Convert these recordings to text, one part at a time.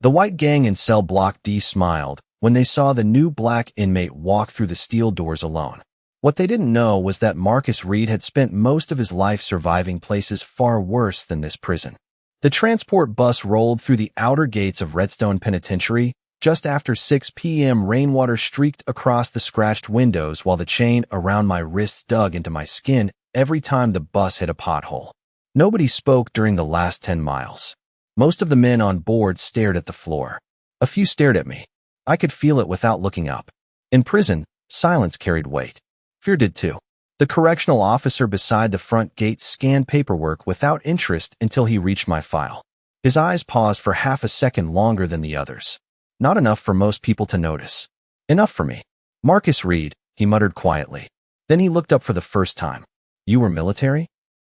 The white gang in cell block D smiled when they saw the new black inmate walk through the steel doors alone. What they didn't know was that Marcus Reed had spent most of his life surviving places far worse than this prison. The transport bus rolled through the outer gates of Redstone Penitentiary just after 6 p.m. Rainwater streaked across the scratched windows while the chain around my wrists dug into my skin every time the bus hit a pothole. Nobody spoke during the last 10 miles. Most of the men on board stared at the floor. A few stared at me. I could feel it without looking up. In prison, silence carried weight. Fear did too. The correctional officer beside the front gate scanned paperwork without interest until he reached my file. His eyes paused for half a second longer than the others. Not enough for most people to notice. Enough for me. Marcus Reed, he muttered quietly. Then he looked up for the first time. You were military?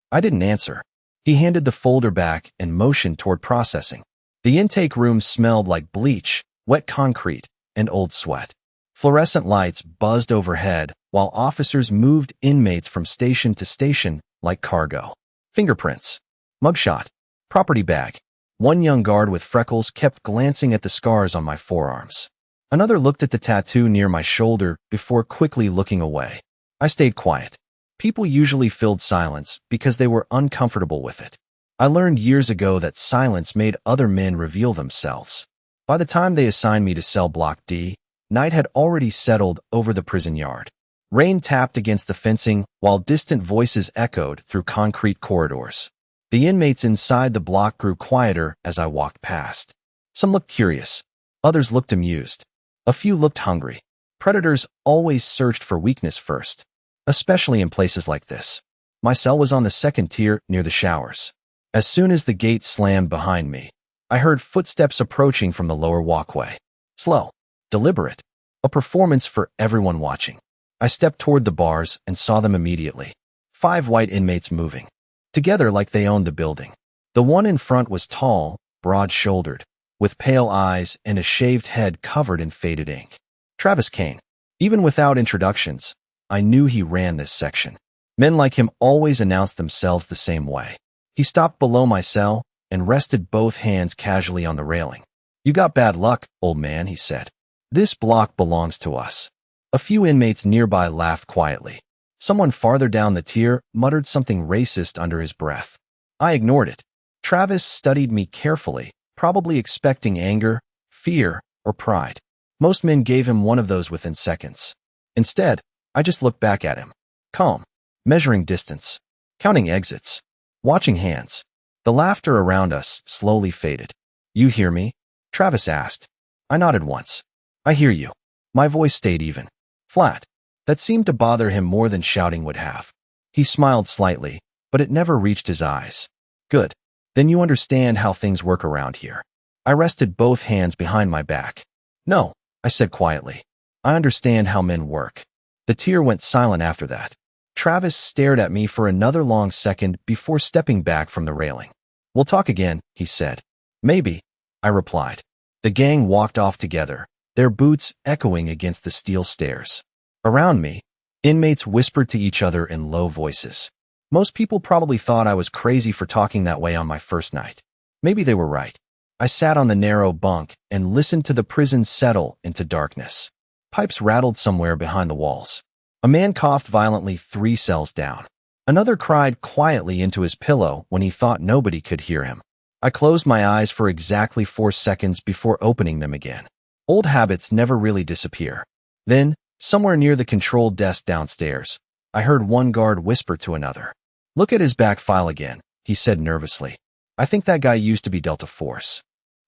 I didn't answer. He handed the folder back and motioned toward processing. The intake room smelled like bleach, wet concrete, and old sweat. Fluorescent lights buzzed overhead while officers moved inmates from station to station like cargo. Fingerprints. Mugshot. Property bag. One young guard with freckles kept glancing at the scars on my forearms. Another looked at the tattoo near my shoulder before quickly looking away. I stayed quiet. People usually filled silence because they were uncomfortable with it. I learned years ago that silence made other men reveal themselves. By the time they assigned me to cell block D, night had already settled over the prison yard. Rain tapped against the fencing while distant voices echoed through concrete corridors. The inmates inside the block grew quieter as I walked past. Some looked curious. Others looked amused. A few looked hungry. Predators always searched for weakness first, especially in places like this. My cell was on the second tier near the showers. As soon as the gate slammed behind me, I heard footsteps approaching from the lower walkway. Slow, deliberate, a performance for everyone watching. I stepped toward the bars and saw them immediately. 5 white inmates moving. Together like they owned the building. The one in front was tall, broad-shouldered, with pale eyes and a shaved head covered in faded ink. Travis Kane. Even without introductions, I knew he ran this section. Men like him always announced themselves the same way. He stopped below my cell and rested both hands casually on the railing. You got bad luck, old man, he said. This block belongs to us. A few inmates nearby laughed quietly. Someone farther down the tier muttered something racist under his breath. I ignored it. Travis studied me carefully, probably expecting anger, fear, or pride. Most men gave him one of those within seconds. Instead, I just looked back at him. Calm, measuring distance, counting exits, watching hands. The laughter around us slowly faded. You hear me? Travis asked. I nodded once. I hear you. My voice stayed even. Flat. That seemed to bother him more than shouting would have. He smiled slightly, but it never reached his eyes. Good. Then you understand how things work around here. I rested both hands behind my back. No, I said quietly. I understand how men work. The tier went silent after that. Travis stared at me for another long second before stepping back from the railing. We'll talk again, he said. Maybe, I replied. The gang walked off together, their boots echoing against the steel stairs. Around me, inmates whispered to each other in low voices. Most people probably thought I was crazy for talking that way on my first night. Maybe they were right. I sat on the narrow bunk and listened to the prison settle into darkness. Pipes rattled somewhere behind the walls. A man coughed violently 3 cells down. Another cried quietly into his pillow when he thought nobody could hear him. I closed my eyes for exactly 4 seconds before opening them again. Old habits never really disappear. Then, somewhere near the control desk downstairs, I heard one guard whisper to another. Look at his back file again, he said nervously. I think that guy used to be Delta Force.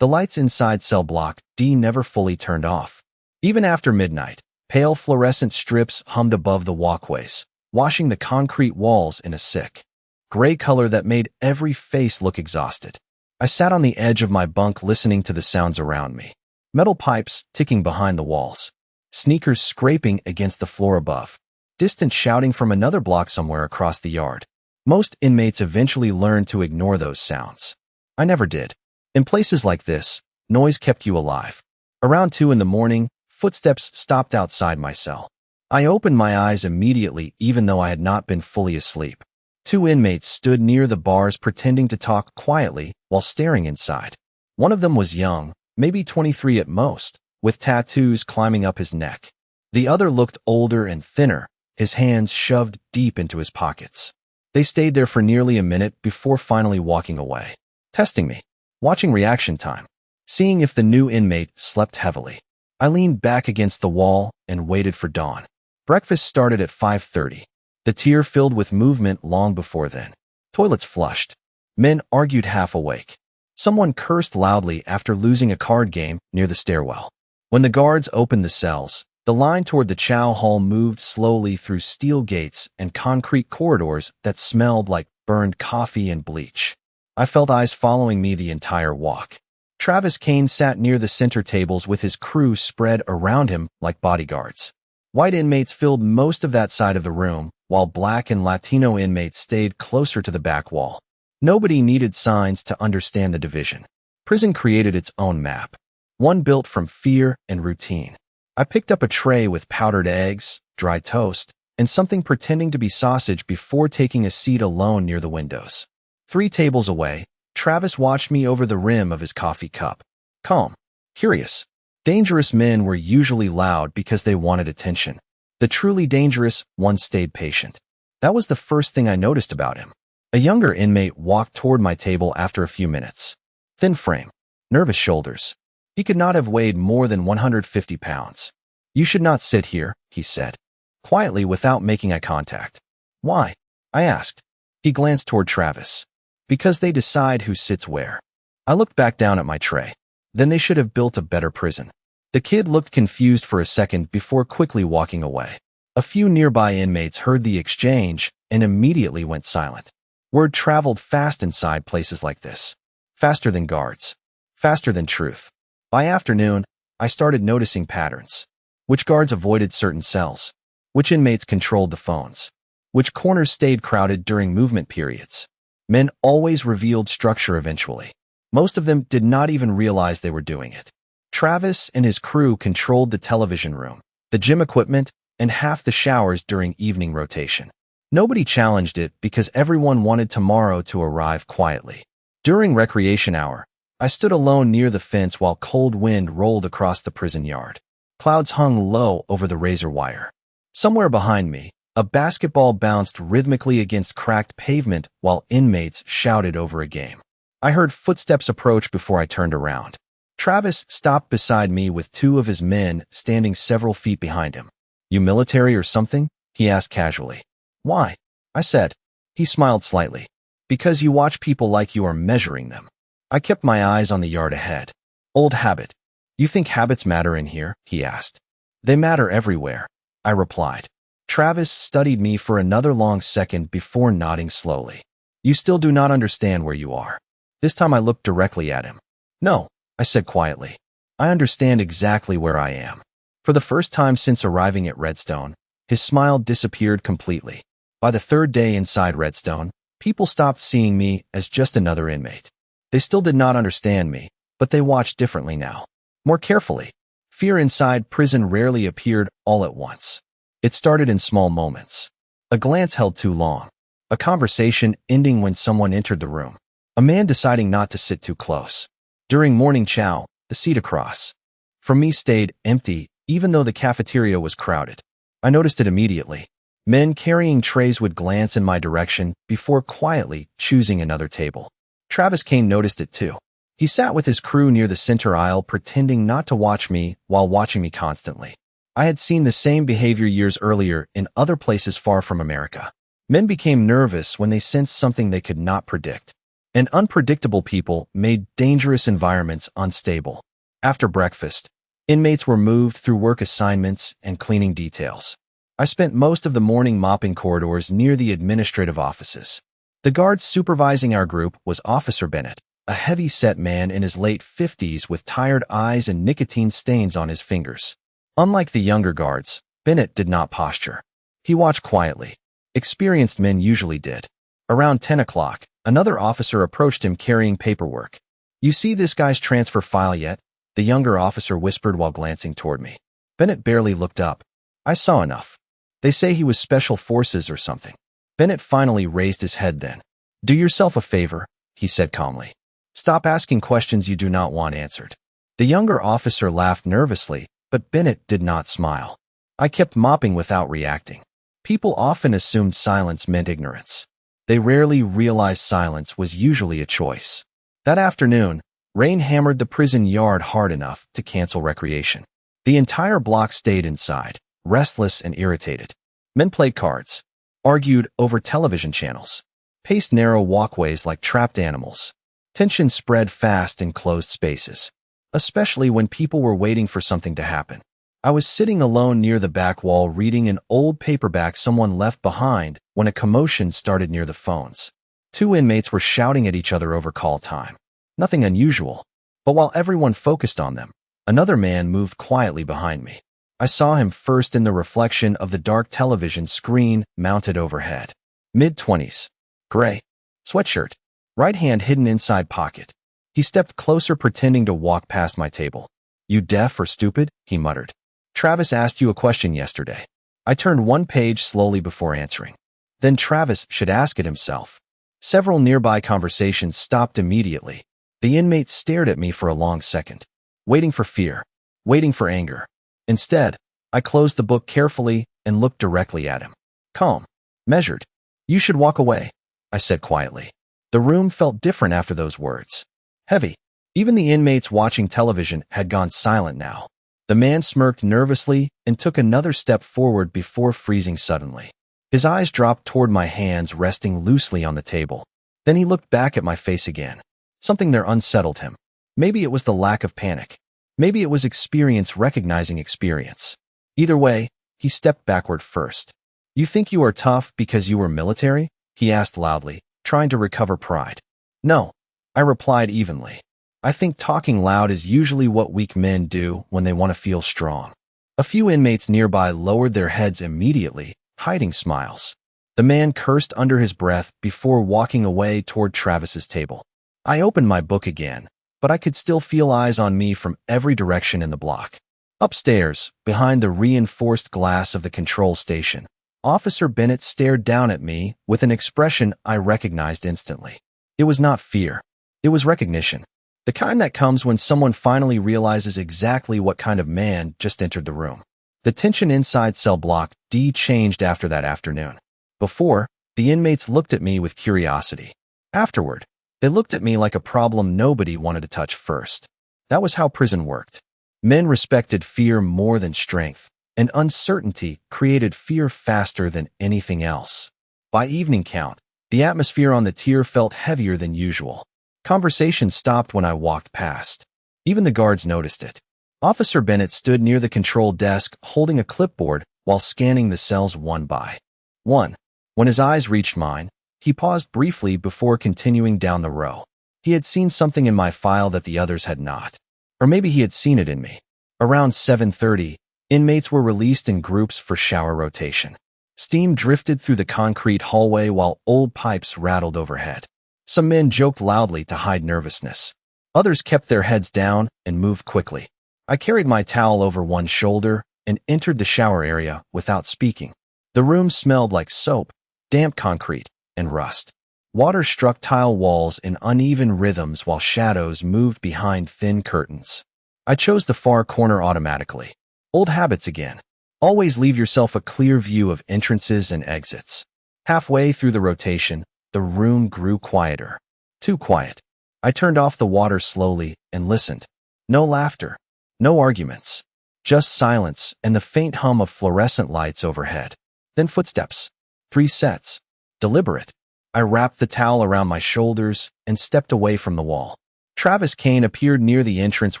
The lights inside cell block D never fully turned off. Even after midnight, pale fluorescent strips hummed above the walkways, washing the concrete walls in a sick gray color that made every face look exhausted. I sat on the edge of my bunk listening to the sounds around me. Metal pipes ticking behind the walls. Sneakers scraping against the floor above. Distant shouting from another block somewhere across the yard. Most inmates eventually learned to ignore those sounds. I never did. In places like this, noise kept you alive. Around 2 in the morning, footsteps stopped outside my cell. I opened my eyes immediately even though I had not been fully asleep. 2 inmates stood near the bars pretending to talk quietly while staring inside. One of them was young, maybe 23 at most, with tattoos climbing up his neck. The other looked older and thinner, his hands shoved deep into his pockets. They stayed there for nearly a minute before finally walking away, testing me, watching reaction time, seeing if the new inmate slept heavily. I leaned back against the wall and waited for dawn. Breakfast started at 5:30. The tier filled with movement long before then. Toilets flushed. Men argued half awake. Someone cursed loudly after losing a card game near the stairwell. When the guards opened the cells, the line toward the chow hall moved slowly through steel gates and concrete corridors that smelled like burned coffee and bleach. I felt eyes following me the entire walk. Travis Kane sat near the center tables with his crew spread around him like bodyguards. White inmates filled most of that side of the room, while black and Latino inmates stayed closer to the back wall. Nobody needed signs to understand the division. Prison created its own map, one built from fear and routine. I picked up a tray with powdered eggs, dry toast, and something pretending to be sausage before taking a seat alone near the windows. 3 tables away, Travis watched me over the rim of his coffee cup. Calm, curious. Dangerous men were usually loud because they wanted attention. The truly dangerous ones stayed patient. That was the first thing I noticed about him. A younger inmate walked toward my table after a few minutes. Thin frame, nervous shoulders. He could not have weighed more than 150 pounds. "You should not sit here," he said, quietly without making eye contact. "Why?" I asked. He glanced toward Travis. "Because they decide who sits where." I looked back down at my tray. Then they should have built a better prison. The kid looked confused for a second before quickly walking away. A few nearby inmates heard the exchange and immediately went silent. Word traveled fast inside places like this. Faster than guards. Faster than truth. By afternoon, I started noticing patterns. Which guards avoided certain cells? Which inmates controlled the phones? Which corners stayed crowded during movement periods? Men always revealed structure eventually. Most of them did not even realize they were doing it. Travis and his crew controlled the television room, the gym equipment, and half the showers during evening rotation. Nobody challenged it because everyone wanted tomorrow to arrive quietly. During recreation hour, I stood alone near the fence while cold wind rolled across the prison yard. Clouds hung low over the razor wire. Somewhere behind me, a basketball bounced rhythmically against cracked pavement while inmates shouted over a game. I heard footsteps approach before I turned around. Travis stopped beside me with 2 of his men standing several feet behind him. "You military or something?" he asked casually. "Why?" I said. He smiled slightly. "Because you watch people like you are measuring them." I kept my eyes on the yard ahead. "Old habit." "You think habits matter in here?" he asked. "They matter everywhere," I replied. Travis studied me for another long second before nodding slowly. "You still do not understand where you are." This time I looked directly at him. "No," I said quietly. "I understand exactly where I am." For the first time since arriving at Redstone, his smile disappeared completely. By the 3rd day inside Redstone, people stopped seeing me as just another inmate. They still did not understand me, but they watched differently now. More carefully. Fear inside prison rarely appeared all at once. It started in small moments. A glance held too long. A conversation ending when someone entered the room. A man deciding not to sit too close. During morning chow, the seat across from me stayed empty, even though the cafeteria was crowded. I noticed it immediately. Men carrying trays would glance in my direction before quietly choosing another table. Travis Kane noticed it too. He sat with his crew near the center aisle, pretending not to watch me while watching me constantly. I had seen the same behavior years earlier in other places far from America. Men became nervous when they sensed something they could not predict. And unpredictable people made dangerous environments unstable. After breakfast, inmates were moved through work assignments and cleaning details. I spent most of the morning mopping corridors near the administrative offices. The guard supervising our group was Officer Bennett, a heavy-set man in his late 50s with tired eyes and nicotine stains on his fingers. Unlike the younger guards, Bennett did not posture. He watched quietly. Experienced men usually did. Around 10 o'clock, another officer approached him carrying paperwork. "You see this guy's transfer file yet?" the younger officer whispered while glancing toward me. Bennett barely looked up. "I saw enough. They say he was special forces or something." Bennett finally raised his head then. "Do yourself a favor," he said calmly. "Stop asking questions you do not want answered." The younger officer laughed nervously, but Bennett did not smile. I kept mopping without reacting. People often assumed silence meant ignorance. They rarely realized silence was usually a choice. That afternoon, rain hammered the prison yard hard enough to cancel recreation. The entire block stayed inside, restless and irritated. Men played cards, argued over television channels, paced narrow walkways like trapped animals. Tension spread fast in closed spaces, especially when people were waiting for something to happen. I was sitting alone near the back wall reading an old paperback someone left behind when a commotion started near the phones. Two inmates were shouting at each other over call time. Nothing unusual, but while everyone focused on them, another man moved quietly behind me. I saw him first in the reflection of the dark television screen mounted overhead. Mid-20s, gray, sweatshirt, right hand hidden inside pocket. He stepped closer pretending to walk past my table. "You deaf or stupid?" he muttered. "Travis asked you a question yesterday." I turned one page slowly before answering. Then Travis should ask it himself. Several nearby conversations stopped immediately. The inmates stared at me for a long second, waiting for fear, waiting for anger. Instead, I closed the book carefully and looked directly at him. Calm, measured. "You should walk away," I said quietly. The room felt different after those words. Heavy. Even the inmates watching television had gone silent now. The man smirked nervously and took another step forward before freezing suddenly. His eyes dropped toward my hands resting loosely on the table. Then he looked back at my face again. Something there unsettled him. Maybe it was the lack of panic. Maybe it was experience recognizing experience. Either way, he stepped backward first. "You think you are tough because you were military?" he asked loudly, trying to recover pride. "No," I replied evenly. "I think talking loud is usually what weak men do when they want to feel strong." A few inmates nearby lowered their heads immediately, hiding smiles. The man cursed under his breath before walking away toward Travis's table. I opened my book again, but I could still feel eyes on me from every direction in the block. Upstairs, behind the reinforced glass of the control station, Officer Bennett stared down at me with an expression I recognized instantly. It was not fear. It was recognition. The kind that comes when someone finally realizes exactly what kind of man just entered the room. The tension inside cell block D changed after that afternoon. Before, the inmates looked at me with curiosity. Afterward, they looked at me like a problem nobody wanted to touch first. That was how prison worked. Men respected fear more than strength, and uncertainty created fear faster than anything else. By evening count, the atmosphere on the tier felt heavier than usual. Conversation stopped when I walked past. Even the guards noticed it. Officer Bennett stood near the control desk holding a clipboard while scanning the cells one by one. When his eyes reached mine, he paused briefly before continuing down the row. He had seen something in my file that the others had not. Or maybe he had seen it in me. Around 7:30, inmates were released in groups for shower rotation. Steam drifted through the concrete hallway while old pipes rattled overhead. Some men joked loudly to hide nervousness. Others kept their heads down and moved quickly. I carried my towel over one shoulder and entered the shower area without speaking. The room smelled like soap, damp concrete, and rust. Water struck tile walls in uneven rhythms while shadows moved behind thin curtains. I chose the far corner automatically. Old habits again. Always leave yourself a clear view of entrances and exits. Halfway through the rotation, the room grew quieter. Too quiet. I turned off the water slowly and listened. No laughter. No arguments. Just silence and the faint hum of fluorescent lights overhead. Then footsteps. 3 sets. Deliberate. I wrapped the towel around my shoulders and stepped away from the wall. Travis Kane appeared near the entrance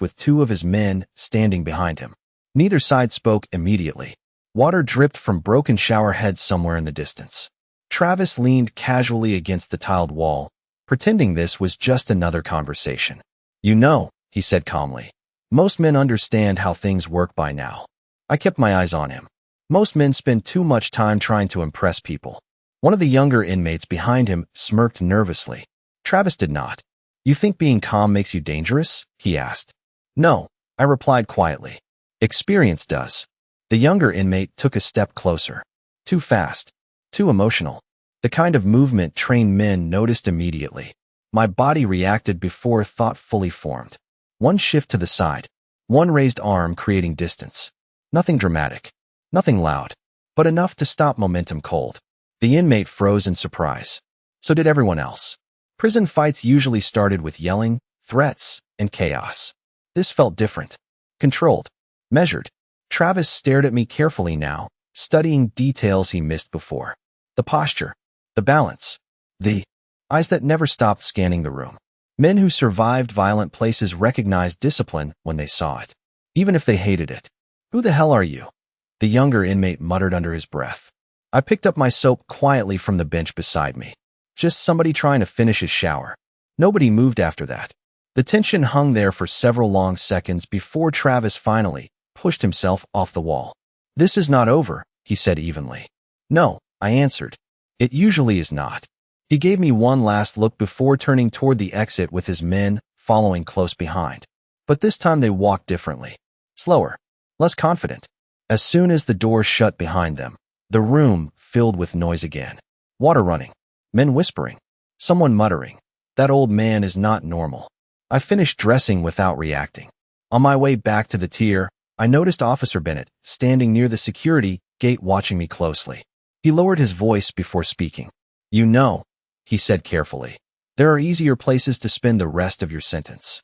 with 2 of his men standing behind him. Neither side spoke immediately. Water dripped from broken shower heads somewhere in the distance. Travis leaned casually against the tiled wall, pretending this was just another conversation. "You know," he said calmly, "most men understand how things work by now." I kept my eyes on him. Most men spend too much time trying to impress people. One of the younger inmates behind him smirked nervously. Travis did not. "You think being calm makes you dangerous?" he asked. "No," I replied quietly. "Experience does." The younger inmate took a step closer. Too fast. Too emotional. The kind of movement trained men noticed immediately. My body reacted before thought fully formed. One shift to the side. One raised arm creating distance. Nothing dramatic. Nothing loud. But enough to stop momentum cold. The inmate froze in surprise. So did everyone else. Prison fights usually started with yelling, threats, and chaos. This felt different. Controlled. Measured. Travis stared at me carefully now, studying details he missed before. The posture. The balance. The eyes that never stopped scanning the room. Men who survived violent places recognized discipline when they saw it, even if they hated it. "Who the hell are you?" the younger inmate muttered under his breath. I picked up my soap quietly from the bench beside me. Just somebody trying to finish his shower. Nobody moved after that. The tension hung there for several long seconds before Travis finally pushed himself off the wall. "This is not over," he said evenly. "No," I answered. "It usually is not." He gave me one last look before turning toward the exit with his men following close behind. But this time they walked differently. Slower. Less confident. As soon as the door shut behind them, the room filled with noise again. Water running. Men whispering. Someone muttering. "That old man is not normal." I finished dressing without reacting. On my way back to the tier, I noticed Officer Bennett standing near the security gate watching me closely. He lowered his voice before speaking. "You know," he said carefully, "there are easier places to spend the rest of your sentence."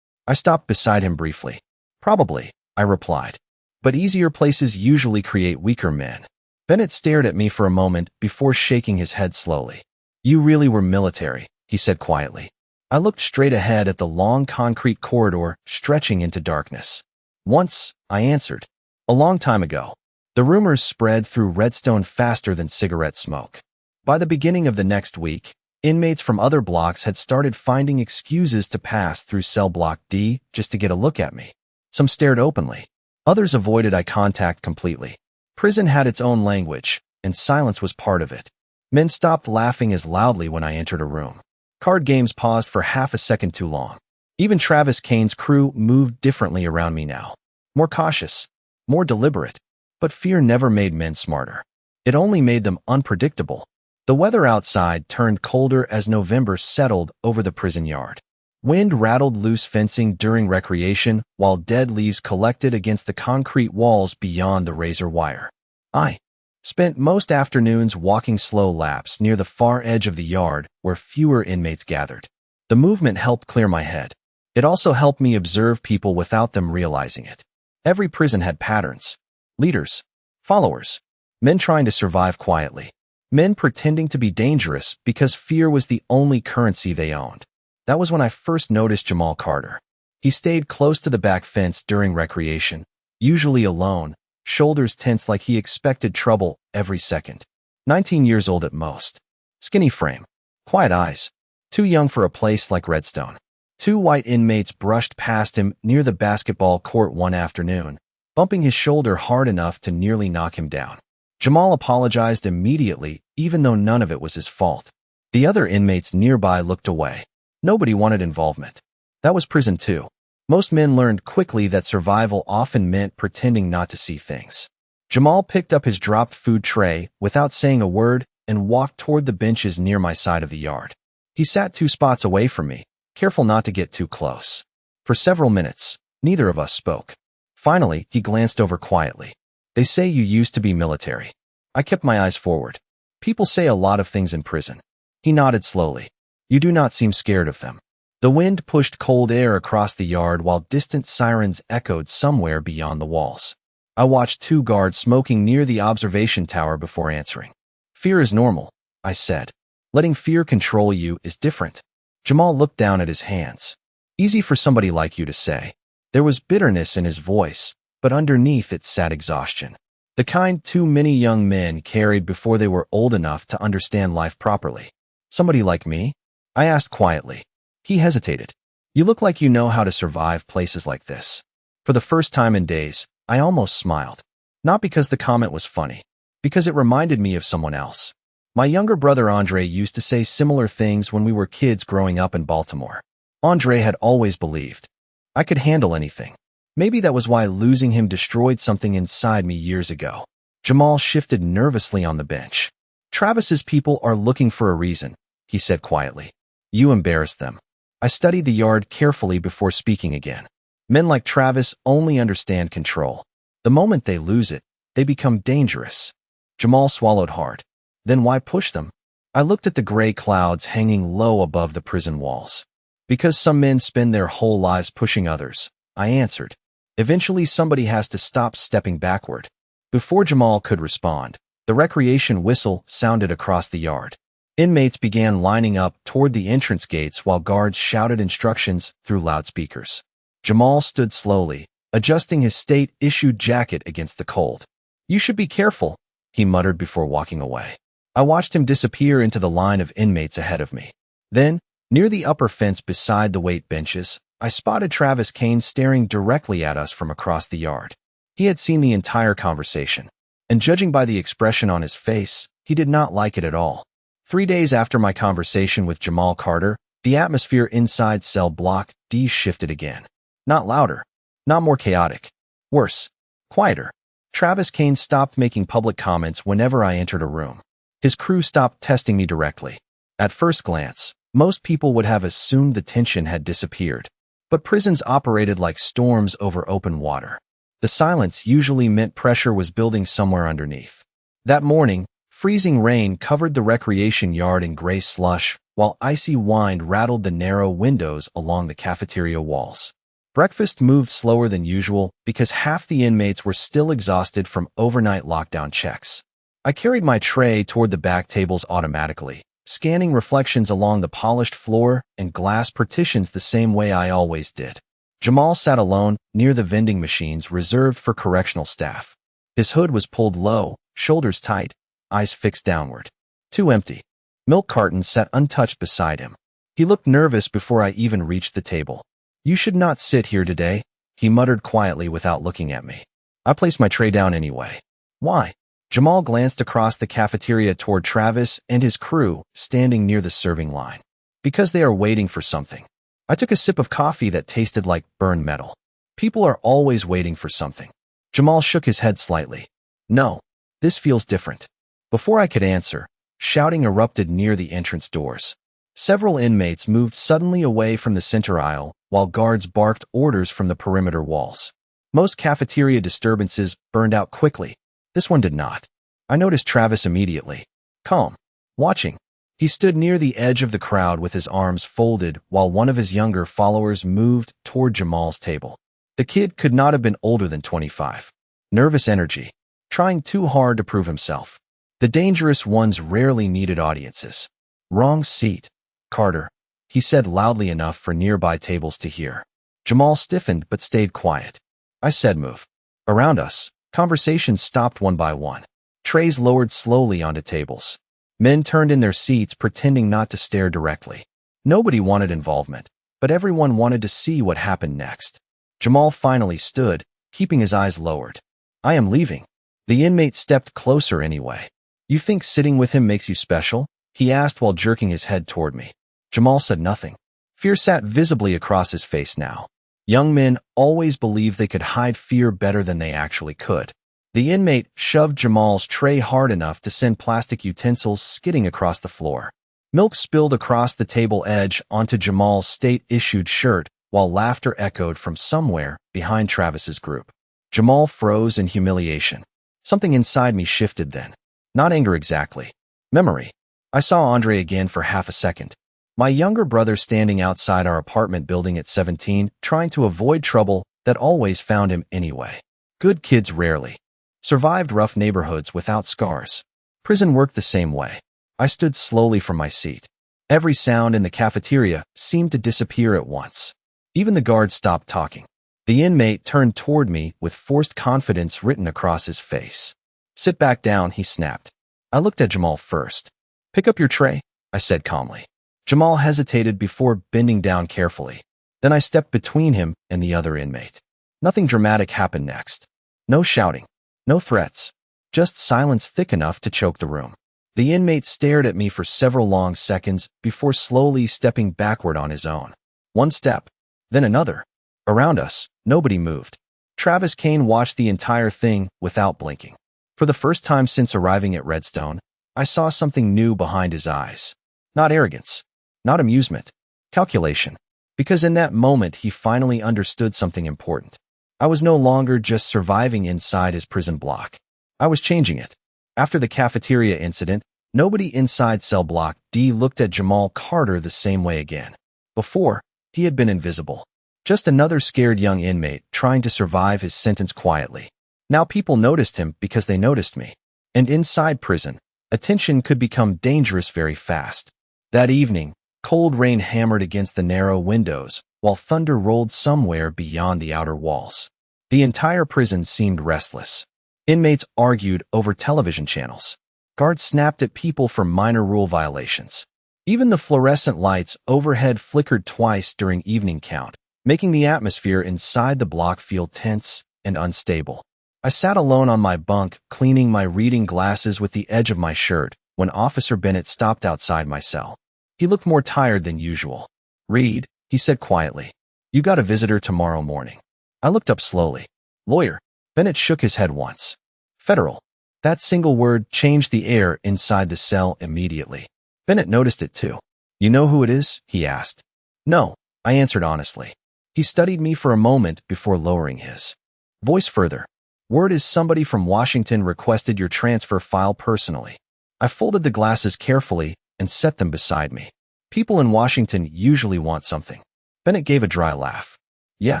I stopped beside him briefly. "Probably," I replied. "But easier places usually create weaker men." Bennett stared at me for a moment before shaking his head slowly. "You really were military," he said quietly. I looked straight ahead at the long concrete corridor stretching into darkness. "Once," I answered. "A long time ago." The rumors spread through Redstone faster than cigarette smoke. By the beginning of the next week, inmates from other blocks had started finding excuses to pass through cell block D just to get a look at me. Some stared openly. Others avoided eye contact completely. Prison had its own language, and silence was part of it. Men stopped laughing as loudly when I entered a room. Card games paused for half a second too long. Even Travis Kane's crew moved differently around me now. More cautious. More deliberate. But fear never made men smarter. It only made them unpredictable. The weather outside turned colder as November settled over the prison yard. Wind rattled loose fencing during recreation, while dead leaves collected against the concrete walls beyond the razor wire. I spent most afternoons walking slow laps near the far edge of the yard where fewer inmates gathered. The movement helped clear my head. It also helped me observe people without them realizing it. Every prison had patterns. Leaders. Followers. Men trying to survive quietly. Men pretending to be dangerous because fear was the only currency they owned. That was when I first noticed Jamal Carter. He stayed close to the back fence during recreation, usually alone, shoulders tense like he expected trouble every second. 19 years old at most. Skinny frame. Quiet eyes. Too young for a place like Redstone. Two white inmates brushed past him near the basketball court one afternoon, bumping his shoulder hard enough to nearly knock him down. Jamal apologized immediately, even though none of it was his fault. The other inmates nearby looked away. Nobody wanted involvement. That was prison too. Most men learned quickly that survival often meant pretending not to see things. Jamal picked up his dropped food tray without saying a word and walked toward the benches near my side of the yard. He sat 2 spots away from me, careful not to get too close. For several minutes, neither of us spoke. Finally, he glanced over quietly. "They say you used to be military." I kept my eyes forward. "People say a lot of things in prison." He nodded slowly. "You do not seem scared of them." The wind pushed cold air across the yard while distant sirens echoed somewhere beyond the walls. I watched 2 guards smoking near the observation tower before answering. "Fear is normal," I said. "Letting fear control you is different." Jamal looked down at his hands. "Easy for somebody like you to say." There was bitterness in his voice, but underneath it sat exhaustion. The kind too many young men carried before they were old enough to understand life properly. "Somebody like me?" I asked quietly. He hesitated. "You look like you know how to survive places like this." For the first time in days, I almost smiled. Not because the comment was funny, because it reminded me of someone else. My younger brother Andre used to say similar things when we were kids growing up in Baltimore. Andre had always believed I could handle anything. Maybe that was why losing him destroyed something inside me years ago. Jamal shifted nervously on the bench. "Travis's people are looking for a reason," he said quietly. "You embarrassed them." I studied the yard carefully before speaking again. Men like Travis only understand control. The moment they lose it, they become dangerous. Jamal swallowed hard. Then why push them? I looked at the gray clouds hanging low above the prison walls. Because some men spend their whole lives pushing others, I answered. Eventually somebody has to stop stepping backward. Before Jamal could respond, the recreation whistle sounded across the yard. Inmates began lining up toward the entrance gates while guards shouted instructions through loudspeakers. Jamal stood slowly, adjusting his state-issued jacket against the cold. "You should be careful," he muttered before walking away. I watched him disappear into the line of inmates ahead of me. Then, near the upper fence beside the weight benches, I spotted Travis Kane staring directly at us from across the yard. He had seen the entire conversation, and judging by the expression on his face, he did not like it at all. 3 days after my conversation with Jamal Carter, the atmosphere inside cell block D shifted again. Not louder, not more chaotic. Worse, quieter. Travis Kane stopped making public comments whenever I entered a room. His crew stopped testing me directly. At first glance, most people would have assumed the tension had disappeared. But prisons operated like storms over open water. The silence usually meant pressure was building somewhere underneath. That morning, freezing rain covered the recreation yard in gray slush, while icy wind rattled the narrow windows along the cafeteria walls. Breakfast moved slower than usual because half the inmates were still exhausted from overnight lockdown checks. I carried my tray toward the back tables automatically, scanning reflections along the polished floor and glass partitions the same way I always did. Jamal sat alone near the vending machines reserved for correctional staff. His hood was pulled low, shoulders tight, eyes fixed downward. Too empty. Milk cartons sat untouched beside him. He looked nervous before I even reached the table. "You should not sit here today," he muttered quietly without looking at me. I placed my tray down anyway. "Why?" Jamal glanced across the cafeteria toward Travis and his crew standing near the serving line. "Because they are waiting for something." I took a sip of coffee that tasted like burned metal. People are always waiting for something. Jamal shook his head slightly. "No, this feels different." Before I could answer, shouting erupted near the entrance doors. Several inmates moved suddenly away from the center aisle, while guards barked orders from the perimeter walls. Most cafeteria disturbances burned out quickly. This one did not. I noticed Travis immediately. Calm. Watching. He stood near the edge of the crowd with his arms folded while one of his younger followers moved toward Jamal's table. The kid could not have been older than 25. Nervous energy. Trying too hard to prove himself. The dangerous ones rarely needed audiences. "Wrong seat, Carter," he said loudly enough for nearby tables to hear. Jamal stiffened but stayed quiet. I said, "Move." Around us, conversations stopped one by one. Trays lowered slowly onto tables. Men turned in their seats pretending not to stare directly. Nobody wanted involvement, but everyone wanted to see what happened next. Jamal finally stood, keeping his eyes lowered. "I am leaving." The inmate stepped closer anyway. "You think sitting with him makes you special?" he asked while jerking his head toward me. Jamal said nothing. Fear sat visibly across his face now. Young men always believed they could hide fear better than they actually could. The inmate shoved Jamal's tray hard enough to send plastic utensils skidding across the floor. Milk spilled across the table edge onto Jamal's state-issued shirt, while laughter echoed from somewhere behind Travis's group. Jamal froze in humiliation. Something inside me shifted then. Not anger exactly. Memory. I saw Andre again for half a second. My younger brother standing outside our apartment building at 17, trying to avoid trouble that always found him anyway. Good kids rarely survived rough neighborhoods without scars. Prison worked the same way. I stood slowly from my seat. Every sound in the cafeteria seemed to disappear at once. Even the guards stopped talking. The inmate turned toward me with forced confidence written across his face. "Sit back down," he snapped. I looked at Jamal first. "Pick up your tray," I said calmly. Jamal hesitated before bending down carefully. Then I stepped between him and the other inmate. Nothing dramatic happened next. No shouting. No threats. Just silence thick enough to choke the room. The inmate stared at me for several long seconds before slowly stepping backward on his own. One step, then another. Around us, nobody moved. Travis Kane watched the entire thing without blinking. For the first time since arriving at Redstone, I saw something new behind his eyes. Not arrogance. Not amusement. Calculation. because in that moment he finally understood something important. I was no longer just surviving inside his prison block. I was changing it. After the cafeteria incident, nobody inside cell block D looked at Jamal Carter the same way again. Before, he had been invisible. Just another scared young inmate trying to survive his sentence quietly. Now people noticed him because they noticed me. And inside prison, attention could become dangerous very fast. That evening, cold rain hammered against the narrow windows, while thunder rolled somewhere beyond the outer walls. The entire prison seemed restless. Inmates argued over television channels. Guards snapped at people for minor rule violations. Even the fluorescent lights overhead flickered twice during evening count, making the atmosphere inside the block feel tense and unstable. I sat alone on my bunk, cleaning my reading glasses with the edge of my shirt, when Officer Bennett stopped outside my cell. He looked more tired than usual. "Reed," he said quietly. "You got a visitor tomorrow morning." I looked up slowly. "Lawyer." Bennett shook his head once. "Federal." That single word changed the air inside the cell immediately. Bennett noticed it too. "You know who it is?" he asked. "No," I answered honestly. He studied me for a moment before lowering his voice further. "Word is somebody from Washington requested your transfer file personally." I folded the glasses carefully and set them beside me. "People in Washington usually want something." Bennett gave a dry laugh. "Yeah,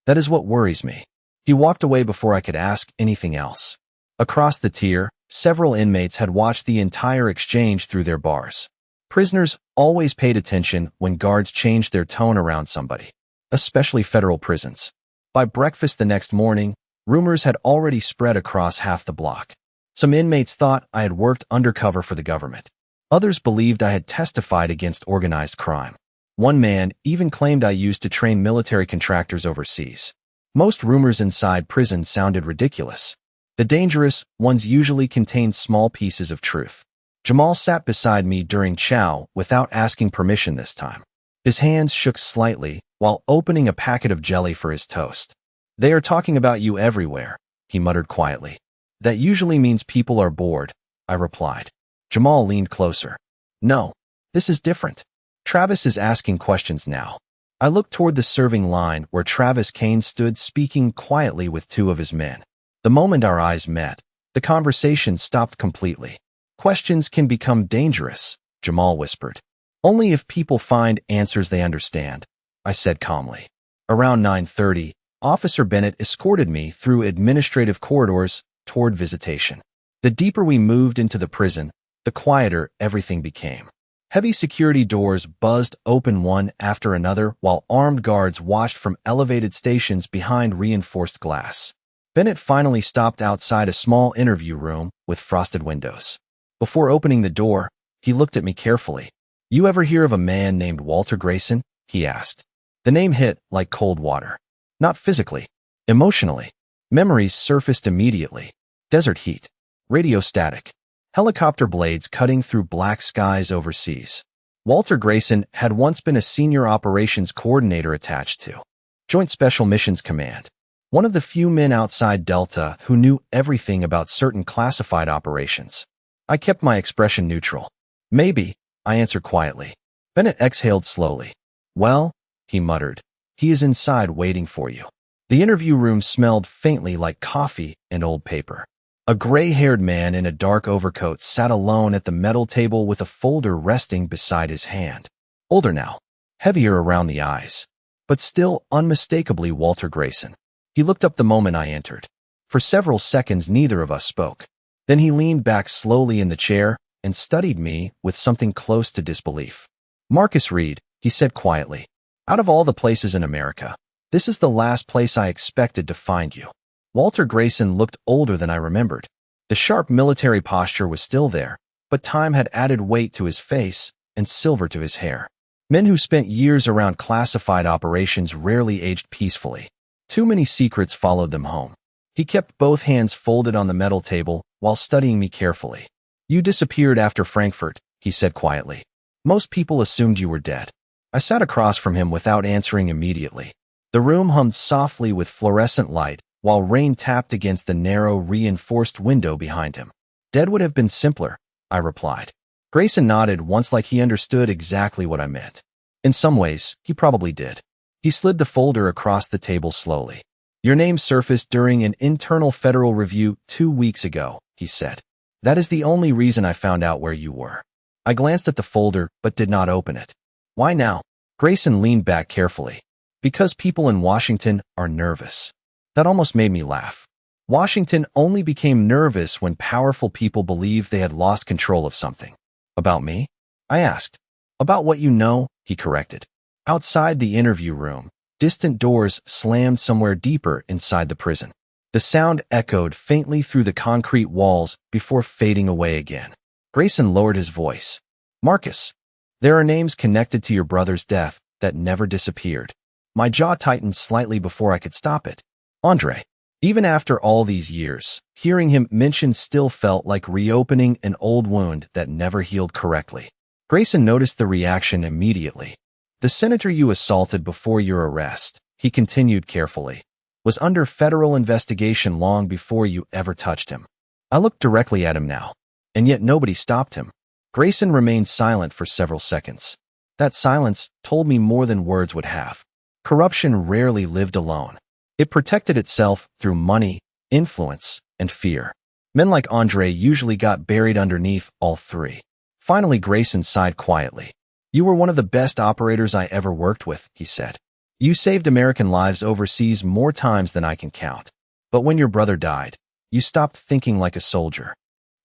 that is what worries me." He walked away before I could ask anything else. Across the tier, several inmates had watched the entire exchange through their bars. Prisoners always paid attention when guards changed their tone around somebody, especially federal prisons. By breakfast the next morning, rumors had already spread across half the block. Some inmates thought I had worked undercover for the government. Others believed I had testified against organized crime. One man even claimed I used to train military contractors overseas. Most rumors inside prison sounded ridiculous. The dangerous ones usually contained small pieces of truth. Jamal sat beside me during chow without asking permission this time. His hands shook slightly while opening a packet of jelly for his toast. "They are talking about you everywhere," he muttered quietly. "That usually means people are bored," I replied. Jamal leaned closer. "No, this is different. Travis is asking questions now." I looked toward the serving line where Travis Kane stood speaking quietly with two of his men. The moment our eyes met, the conversation stopped completely. "Questions can become dangerous," Jamal whispered. "Only if people find answers they understand," I said calmly. Around 9:30, Officer Bennett escorted me through administrative corridors toward visitation. The deeper we moved into the prison, the quieter everything became. Heavy security doors buzzed open one after another while armed guards watched from elevated stations behind reinforced glass. Bennett finally stopped outside a small interview room with frosted windows. Before opening the door, he looked at me carefully. "You ever hear of a man named Walter Grayson?" he asked. The name hit like cold water. Not physically, emotionally. Memories surfaced immediately. Desert heat, radio static, helicopter blades cutting through black skies overseas. Walter Grayson had once been a senior operations coordinator attached to Joint Special Missions Command, one of the few men outside Delta who knew everything about certain classified operations. I kept my expression neutral. "Maybe," I answered quietly. Bennett exhaled slowly. "Well," he muttered, "he is inside waiting for you." The interview room smelled faintly like coffee and old paper. A gray-haired man in a dark overcoat sat alone at the metal table with a folder resting beside his hand. Older now, heavier around the eyes, but still unmistakably Walter Grayson. He looked up the moment I entered. For several seconds neither of us spoke. Then he leaned back slowly in the chair and studied me with something close to disbelief. "Marcus Reed," he said quietly, "out of all the places in America, this is the last place I expected to find you." Walter Grayson looked older than I remembered. The sharp military posture was still there, but time had added weight to his face and silver to his hair. Men who spent years around classified operations rarely aged peacefully. Too many secrets followed them home. He kept both hands folded on the metal table while studying me carefully. "You disappeared after Frankfurt," he said quietly. "Most people assumed you were dead." I sat across from him without answering immediately. The room hummed softly with fluorescent light, while rain tapped against the narrow, reinforced window behind him. "Dead would have been simpler," I replied. Grayson nodded once like he understood exactly what I meant. In some ways, he probably did. He slid the folder across the table slowly. Your name surfaced during an internal federal review 2 weeks ago, he said. That is the only reason I found out where you were. I glanced at the folder but did not open it. Why now? Grayson leaned back carefully. Because people in Washington are nervous. That almost made me laugh. Washington only became nervous when powerful people believed they had lost control of something. About me? I asked. About what you know, he corrected. Outside the interview room, distant doors slammed somewhere deeper inside the prison. The sound echoed faintly through the concrete walls before fading away again. Grayson lowered his voice. Marcus, there are names connected to your brother's death that never disappeared. My jaw tightened slightly before I could stop it. Andre. Even after all these years, hearing him mentioned still felt like reopening an old wound that never healed correctly. Grayson noticed the reaction immediately. The senator you assaulted before your arrest, he continued carefully, was under federal investigation long before you ever touched him. I looked directly at him now, and yet nobody stopped him. Grayson remained silent for several seconds. That silence told me more than words would have. Corruption rarely lived alone. It protected itself through money, influence, and fear. Men like Andre usually got buried underneath all three. Finally, Grayson sighed quietly. You were one of the best operators I ever worked with, he said. You saved American lives overseas more times than I can count. But when your brother died, you stopped thinking like a soldier.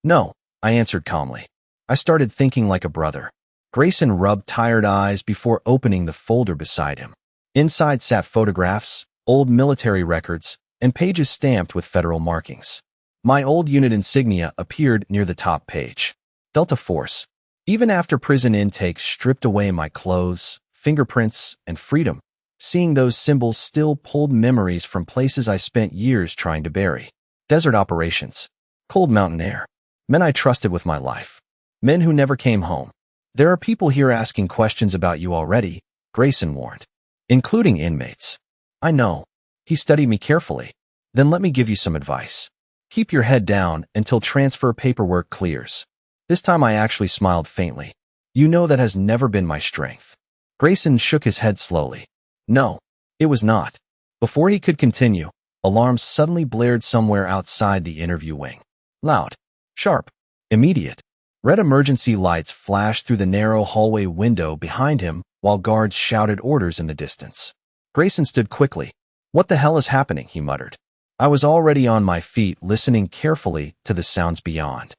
No, I answered calmly. I started thinking like a brother. Grayson rubbed tired eyes before opening the folder beside him. Inside sat photographs, old military records, and pages stamped with federal markings. My old unit insignia appeared near the top page. Delta Force. Even after prison intakes stripped away my clothes, fingerprints, and freedom, seeing those symbols still pulled memories from places I spent years trying to bury. Desert operations. Cold mountain air. Men I trusted with my life. Men who never came home. There are people here asking questions about you already, Grayson warned. Including inmates. I know. He studied me carefully. Then let me give you some advice. Keep your head down until transfer paperwork clears. This time I actually smiled faintly. You know that has never been my strength. Grayson shook his head slowly. No, it was not. Before he could continue, alarms suddenly blared somewhere outside the interview wing. Loud, sharp, immediate. Red emergency lights flashed through the narrow hallway window behind him while guards shouted orders in the distance. Grayson stood quickly. What the hell is happening? He muttered. I was already on my feet, listening carefully to the sounds beyond.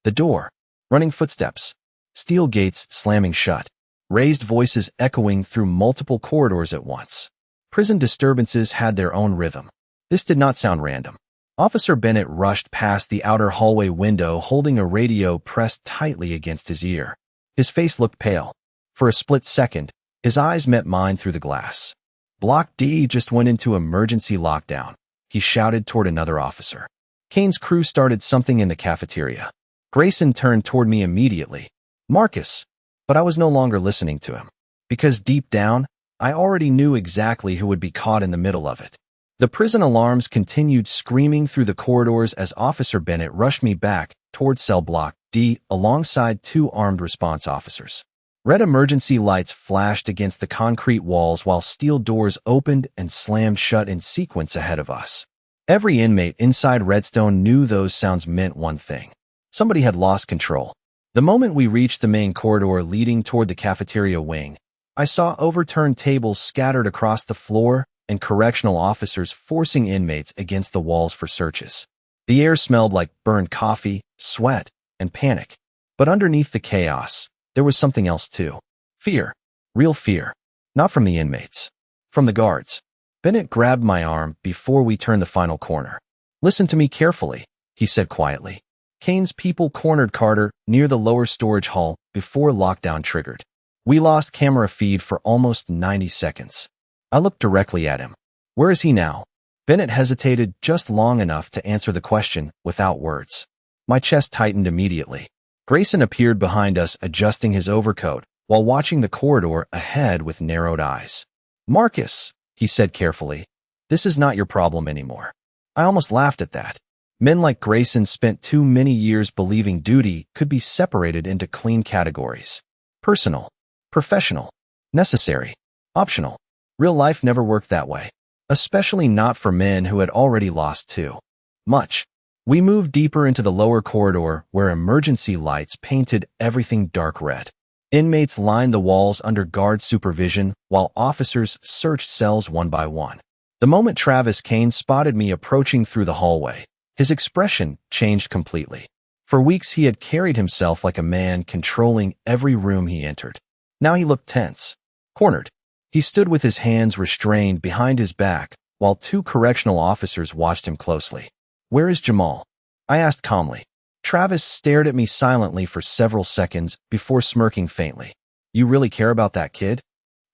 The door, running footsteps, steel gates slamming shut, raised voices echoing through multiple corridors at once. Prison disturbances had their own rhythm. This did not sound random. Officer Bennett rushed past the outer hallway window holding a radio pressed tightly against his ear. His face looked pale. For a split second, his eyes met mine through the glass. Block D just went into emergency lockdown, he shouted toward another officer. Kane's crew started something in the cafeteria. Grayson turned toward me immediately. Marcus. But I was no longer listening to him. Because deep down, I already knew exactly who would be caught in the middle of it. The prison alarms continued screaming through the corridors as Officer Bennett rushed me back toward cell block D alongside 2 armed response officers. Red emergency lights flashed against the concrete walls while steel doors opened and slammed shut in sequence ahead of us. Every inmate inside Redstone knew those sounds meant one thing. Somebody had lost control. The moment we reached the main corridor leading toward the cafeteria wing, I saw overturned tables scattered across the floor and correctional officers forcing inmates against the walls for searches. The air smelled like burned coffee, sweat, and panic. But underneath the chaos, there was something else too. Fear. Real fear. Not from the inmates. From the guards. Bennett grabbed my arm before we turned the final corner. Listen to me carefully, he said quietly. Kane's people cornered Carter near the lower storage hall before lockdown triggered. We lost camera feed for almost 90 seconds. I looked directly at him. Where is he now? Bennett hesitated just long enough to answer the question without words. My chest tightened immediately. Grayson appeared behind us, adjusting his overcoat while watching the corridor ahead with narrowed eyes. Marcus, he said carefully, this is not your problem anymore. I almost laughed at that. Men like Grayson spent too many years believing duty could be separated into clean categories. Personal, professional, necessary, optional. Real life never worked that way, especially not for men who had already lost too much. We moved deeper into the lower corridor where emergency lights painted everything dark red. Inmates lined the walls under guard supervision while officers searched cells one by one. The moment Travis Kane spotted me approaching through the hallway, his expression changed completely. For weeks he had carried himself like a man controlling every room he entered. Now he looked tense, cornered. He stood with his hands restrained behind his back while two correctional officers watched him closely. "Where is Jamal?" I asked calmly. Travis stared at me silently for several seconds before smirking faintly. "You really care about that kid?"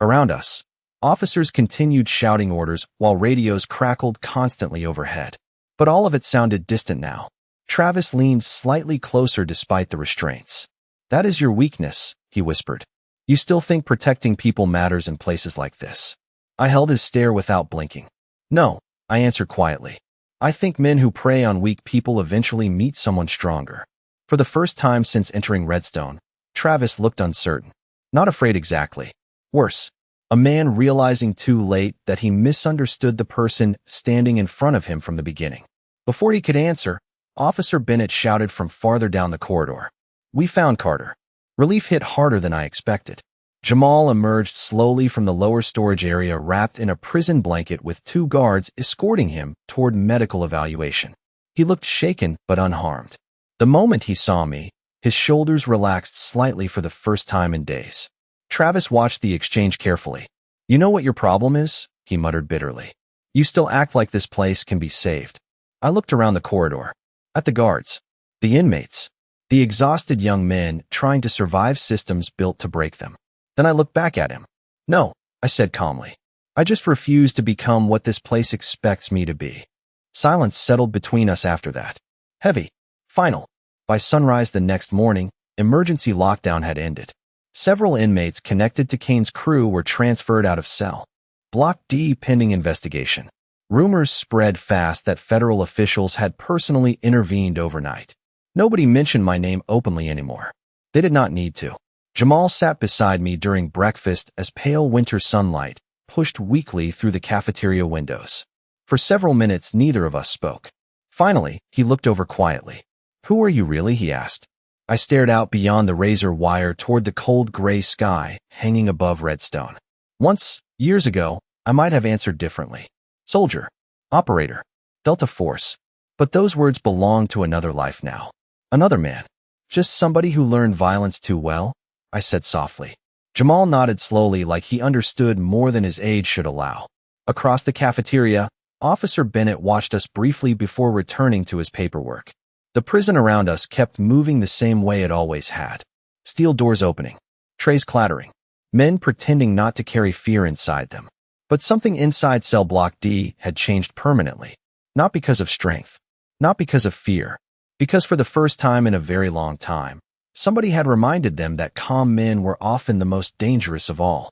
Around us, officers continued shouting orders while radios crackled constantly overhead. But all of it sounded distant now. Travis leaned slightly closer despite the restraints. "That is your weakness," he whispered. "You still think protecting people matters in places like this." I held his stare without blinking. "No," I answered quietly. "I think men who prey on weak people eventually meet someone stronger." For the first time since entering Redstone, Travis looked uncertain. Not afraid exactly. Worse, a man realizing too late that he misunderstood the person standing in front of him from the beginning. Before he could answer, Officer Bennett shouted from farther down the corridor. "We found Carter." Relief hit harder than I expected. Jamal emerged slowly from the lower storage area wrapped in a prison blanket with two guards escorting him toward medical evaluation. He looked shaken but unharmed. The moment he saw me, his shoulders relaxed slightly for the first time in days. Travis watched the exchange carefully. "You know what your problem is?" he muttered bitterly. "You still act like this place can be saved." I looked around the corridor. At the guards. The inmates. The exhausted young men trying to survive systems built to break them. Then I looked back at him. "No," I said calmly. "I just refuse to become what this place expects me to be." Silence settled between us after that. Heavy. Final. By sunrise the next morning, emergency lockdown had ended. Several inmates connected to Kane's crew were transferred out of cell. Block D pending investigation. Rumors spread fast that federal officials had personally intervened overnight. Nobody mentioned my name openly anymore. They did not need to. Jamal sat beside me during breakfast as pale winter sunlight pushed weakly through the cafeteria windows. For several minutes, neither of us spoke. Finally, he looked over quietly. "Who are you really?" he asked. I stared out beyond the razor wire toward the cold gray sky hanging above Redstone. Once, years ago, I might have answered differently. Soldier. Operator. Delta Force. But those words belong to another life now. Another man. Just somebody who learned violence too well, I said softly. Jamal nodded slowly like he understood more than his age should allow. Across the cafeteria, Officer Bennett watched us briefly before returning to his paperwork. The prison around us kept moving the same way it always had. Steel doors opening. Trays clattering. Men pretending not to carry fear inside them. But something inside cell block D had changed permanently. Not because of strength. Not because of fear. Because for the first time in a very long time, somebody had reminded them that calm men were often the most dangerous of all.